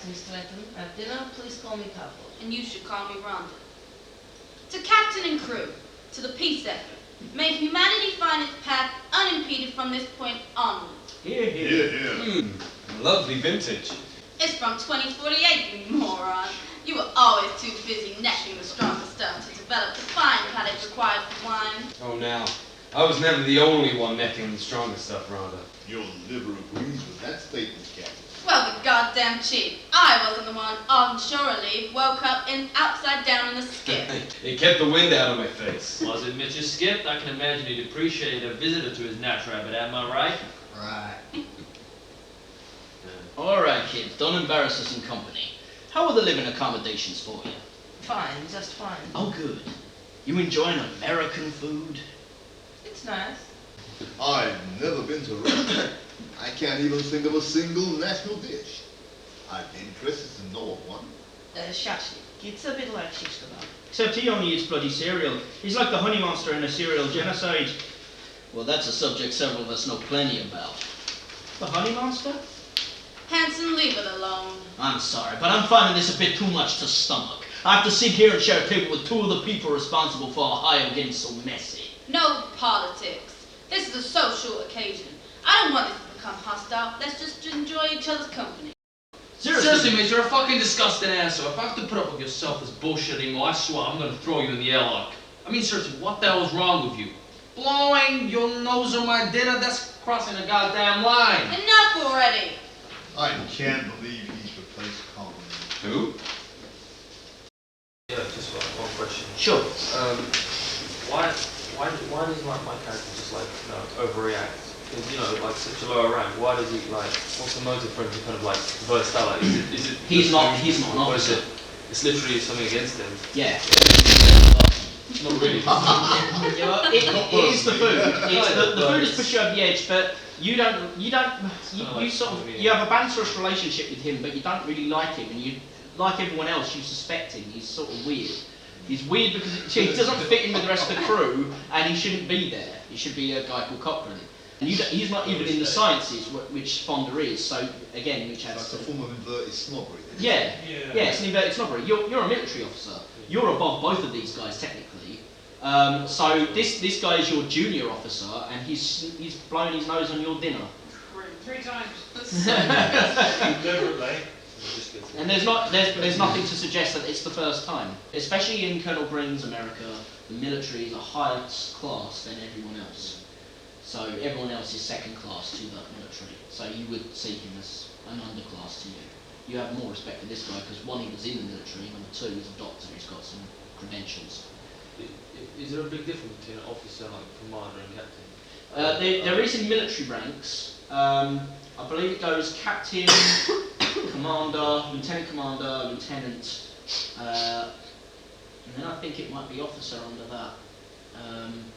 me Streatham. At dinner, please call me Tenfold. And you should call me Rhonda. To captain and crew, to the peace effort, may humanity find its path unimpeded from this point onward. Hear, hear. Lovely vintage. It's from 2048, you moron. You were always too busy necking the stronger stuff to develop the fine palate required for wine. Oh, now. I was never the only one necking the stronger stuff, Rhonda. Your liver agrees with that statement, Captain. Well, the goddamn chief. I wasn't the one on shore leave, woke up in upside down in the skip. It kept the wind out of my face. Was it Mitch's skip? I can imagine he'd appreciate a visitor to his natural habitat, am I right? Right. Alright, kids, don't embarrass us in company. How are the living accommodations for you? Fine, just fine. Oh, good. You enjoying American food? It's nice. I've never been to Rome. I can't even think of a single national dish. I'd be interested to know of one. Shashlik. It's a bit like shish kebab. Except he only eats bloody cereal. He's like the honey monster in a cereal genocide. Well, that's a subject several of us know plenty about. The honey monster? Hanson, leave it alone. I'm sorry, but I'm finding this a bit too much to stomach. I have to sit here and share a table with two of the people responsible for Ohio getting so messy. No politics. This is a social occasion. I don't want this to become hostile. Let's just enjoy each other's company. Seriously, mate, you're a fucking disgusting asshole. If I have to put up with yourself as bullshit anymore, I swear I'm gonna throw you in the airlock. I mean, seriously, what the hell is wrong with you? Blowing your nose on my dinner? That's crossing a goddamn line. Enough already. I can't believe he's replaced Colin. Who? Yeah, just one question. Sure. Why does my character just overreact? Because like such a lower rank. Why does he what's the motive for him to kind of burst out? Like, is it? He's not an officer. It's literally something against him. Yeah. Not really. It is the food. The food has pushed you over the edge, but you have a banterous relationship with him, but you don't really like him, and you, like everyone else, you suspect him. He's sort of weird. He's weird because he doesn't fit in with the rest of the crew, and he shouldn't be there. He should be a guy called Cochrane. And he's not even in the sciences, which Fonda is, so again, which adds That's a form of inverted snobbery. Yeah, it's an inverted snobbery. You're a military officer. You're above both of these guys, technically. So this guy is your junior officer, and he's blown his nose on your dinner. Three times. Deliberately. And there's nothing to suggest that it's the first time. Especially in Colonel Green's America, the military is a higher class than everyone else. So everyone else is second class to the military. So you would see him as an underclass to you. You have more respect for this guy because one, he was in the military, number two, he's a doctor, he's got some credentials. Is there a big difference between an officer, commander, and captain? There is in military ranks. I believe it goes captain, commander, lieutenant, and then I think it might be officer under that.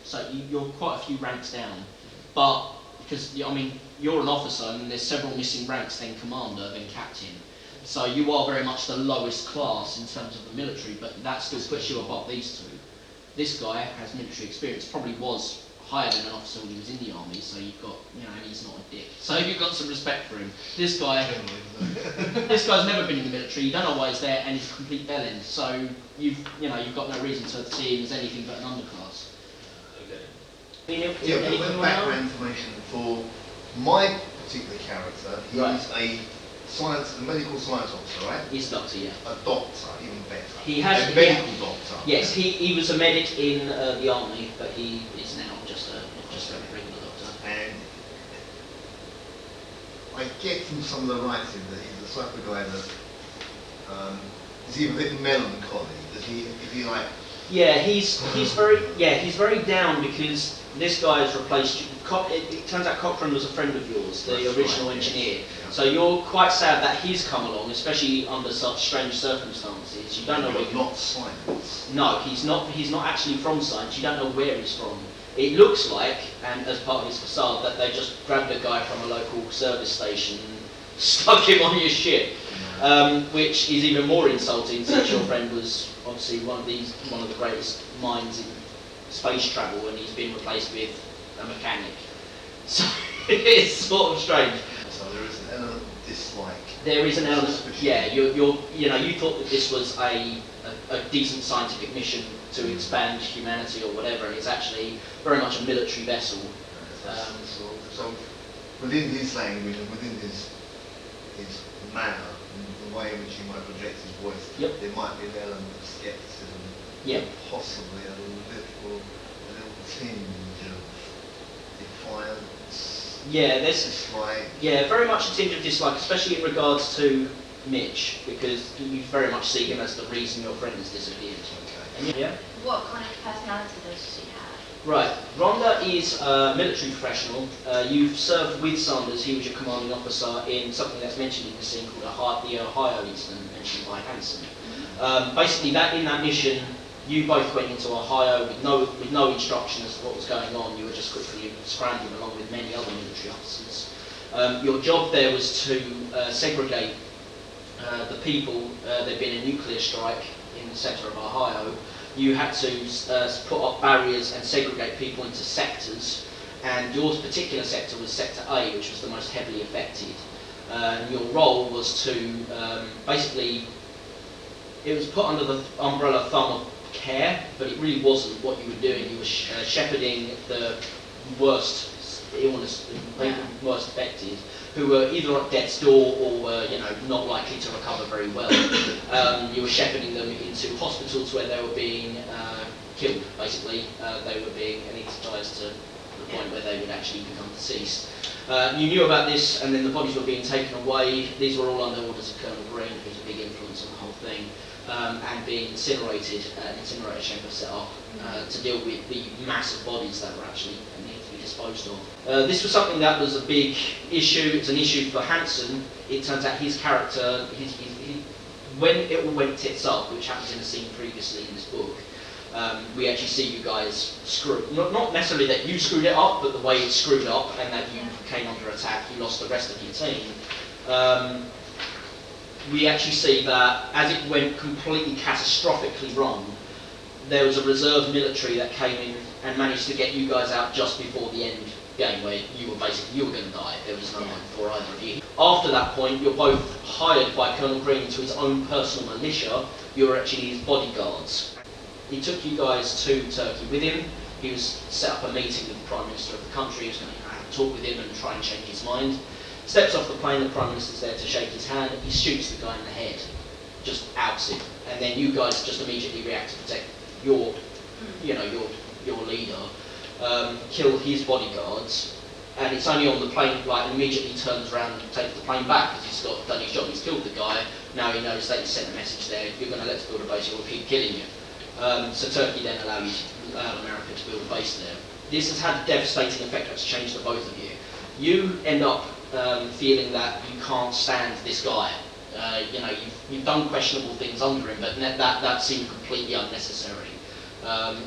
So you're quite a few ranks down. But because you're an officer, and there's several missing ranks, then commander, then captain. So you are very much the lowest class in terms of the military, but that still puts you above these two. This guy has military experience, probably was higher than an officer when he was in the army, so you've got, and he's not a dick. So you've got some respect for him. This guy's never been in the military, you don't know why he's there, and he's a complete bellend. So you've got no reason to see him as anything but an underclass. Yeah, a bit of background information for my particular character. He's a medical science officer, right? He's a doctor, yeah. A doctor, even better. He has a medical doctor. Yes, he was a medic in the army, but he is now just a regular doctor. And I get from some of the writing that he's the type of guy that is he a bit melancholy? Is he like? Yeah, he's very down because this guy has replaced you. It turns out Cochrane was a friend of yours, the original engineer. Yeah. So you're quite sad that he's come along, especially under such strange circumstances. You don't know where. Not science. No, he's not actually from science. You don't know where he's from. It looks like, and as part of his facade, that they just grabbed a guy from a local service station and stuck him on your ship, which is even more insulting since your friend was obviously one of the greatest minds in space travel, and he's been replaced with a mechanic. So it's sort of strange. So there is an element of dislike. There is an element. Suspicion. Yeah, you thought that this was a decent scientific mission to expand humanity or whatever, and it's actually very much a military vessel. So within his language and within his manner, and the way in which he might project his voice, Yep. there might be an element of scepticism, Yeah. possibly a little tinge of defiance, Yeah, there's dislike. very much a tinge of dislike, especially in regards to Mitch, because you very much see him as the reason your friend has disappeared. Okay. And yeah. What kind of personality does she have? Right, Rhonda is a military professional. You've served with Sanders. He was your commanding officer in something that's mentioned in the scene called the Ohio incident mentioned by Hanson. Basically, in that mission, you both went into Ohio with no instruction as to what was going on. You were just quickly scrambling along with many other military officers. Your job there was to segregate the people. There'd been a nuclear strike in the centre of Ohio. You had to put up barriers and segregate people into sectors, and your particular sector was Sector A, which was the most heavily affected. Your role was to basically, it was put under the umbrella thumb of care, but it really wasn't what you were doing. You were shepherding the worst illness, people worst affected, who were either at death's door or were, not likely to recover very well. You were shepherding them into hospitals where they were being killed, basically. They were being anaesthetised to the point where they would actually become deceased. You knew about this, and then the bodies were being taken away. These were all under orders of Colonel Green, who's a big influence on the whole thing, and being incinerated, an incinerator chamber set up to deal with the massive bodies that were actually needed to be disposed of. This was something that was a big issue. It's an issue for Hanson. It turns out his character, when it all went tits up, which happens in a scene previously in this book, we actually see you guys screw. Not necessarily that you screwed it up, but the way it screwed up and that you came under attack, you lost the rest of your team. We actually see that as it went completely catastrophically wrong, there was a reserve military that came in and managed to get you guys out just before the end game, where you were going to die. There was no one for either of you. After that point, you're both hired by Colonel Green to his own personal militia. You're actually his bodyguards. He took you guys to Turkey with him. He was set up a meeting with the Prime Minister of the country. He was going to have a talk with him and try and change his mind. Steps off the plane, the Prime Minister's there to shake his hand. He shoots the guy in the head, just outs him. And then you guys just immediately react to protect your leader, kill his bodyguards. And it's only on the plane, immediately turns around and takes the plane back because he's done his job. He's killed the guy. Now he knows that he sent a message there. If you're going to let's build a base, we'll keep killing you. So Turkey then allowed America to build a base there. This has had a devastating effect that's changed the both of you. You end up feeling that you can't stand this guy. You've done questionable things under him, but that seemed completely unnecessary.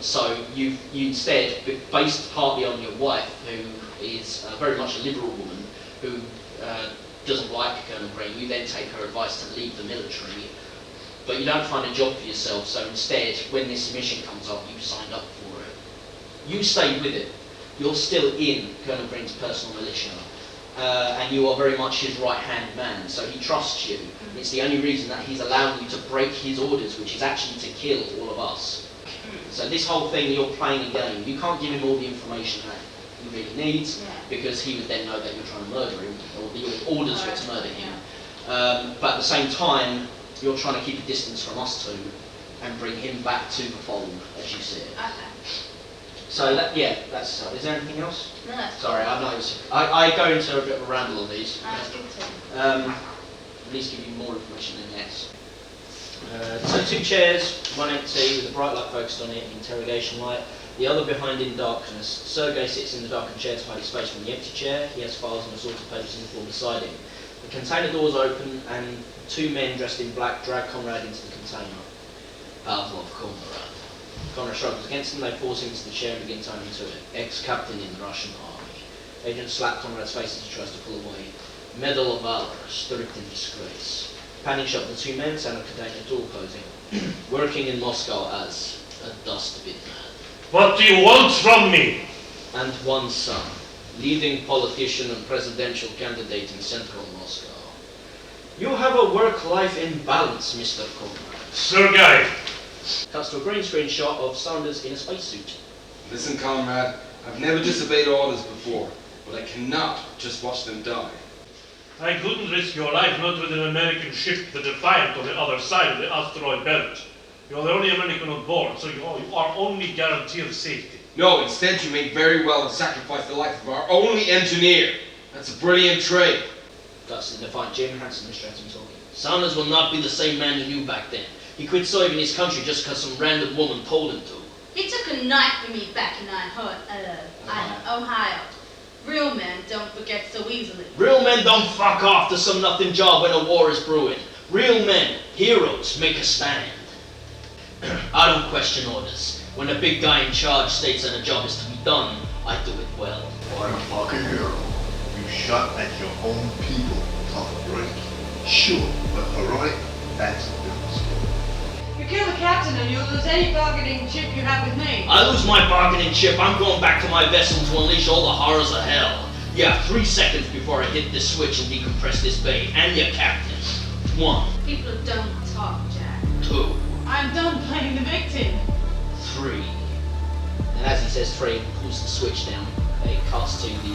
So you instead, based partly on your wife, who is very much a liberal woman, who doesn't like Colonel Green, you then take her advice to leave the military. But you don't find a job for yourself, so instead, when this mission comes up, you signed up for it. You stayed with it. You're still in Colonel Green's personal militia, and you are very much his right-hand man, so he trusts you. It's the only reason that he's allowing you to break his orders, which is actually to kill all of us. So this whole thing, you're playing a game. You can't give him all the information that he really needs, because he would then know that you're trying to murder him, or the orders were to murder him. But at the same time, you're trying to keep a distance from us two and bring him back to the fold, as you see it. Okay. So that's so. Is there anything else? No, that's Sorry, I know. I go into a bit of a ramble on these. That's good too. At least give you more information than this. So 2 chairs, one empty with a bright light focused on it, interrogation light, the other behind in darkness. Sergei sits in the darkened chair to hide his face from the empty chair. He has files and assorted papers in the floor beside him. The container doors open and 2 men dressed in black drag Conrad into the container. Pavlov, Conrad. Conrad shrugs against them. They force him into the chair and begin turning to it. Ex-captain in the Russian army. Agents slap Conrad's face as he tries to pull away. Medal of Valor, stripped in disgrace. Panic shot the 2 men, sound of container door closing. Working in Moscow as a dustbin man. What do you want from me? And 1 son. leading politician and presidential candidate in central Moscow. You have a work-life imbalance, Mr. Conrad. Sergei! Cuts to a green screen shot of Sanders in a spacesuit. Listen, comrade, I've never disobeyed orders before, but I cannot just watch them die. I couldn't risk your life not with an American ship, the Defiant, on the other side of the asteroid belt. You're the only American on board, so you are only guarantee of safety. No, instead you may very well have sacrificed the life of our only engineer. That's a brilliant trade. That's the Defiant Jim Hansen and Streatham talking. Sanders will not be the same man you knew back then. He quit serving his country just because some random woman told him to. He took a knife for me back in Ohio. Real men don't forget so easily. Real men don't fuck off to some nothing job when a war is brewing. Real men, heroes, make a stand. I don't question orders. When a big guy in charge states that a job is to be done, I do it well. What a fucking hero. You shot at your own people. Tough break. Sure, but heroic, that's a different story. You kill the captain and you'll lose any bargaining chip you have with me. I lose my bargaining chip, I'm going back to my vessel to unleash all the horrors of hell. You have 3 seconds before I hit this switch and decompress this bay, and your captain. 1. People don't talk, Jack. 2. I'm done playing the victim. 3. And as he says 3, pulls the switch down, it cuts to the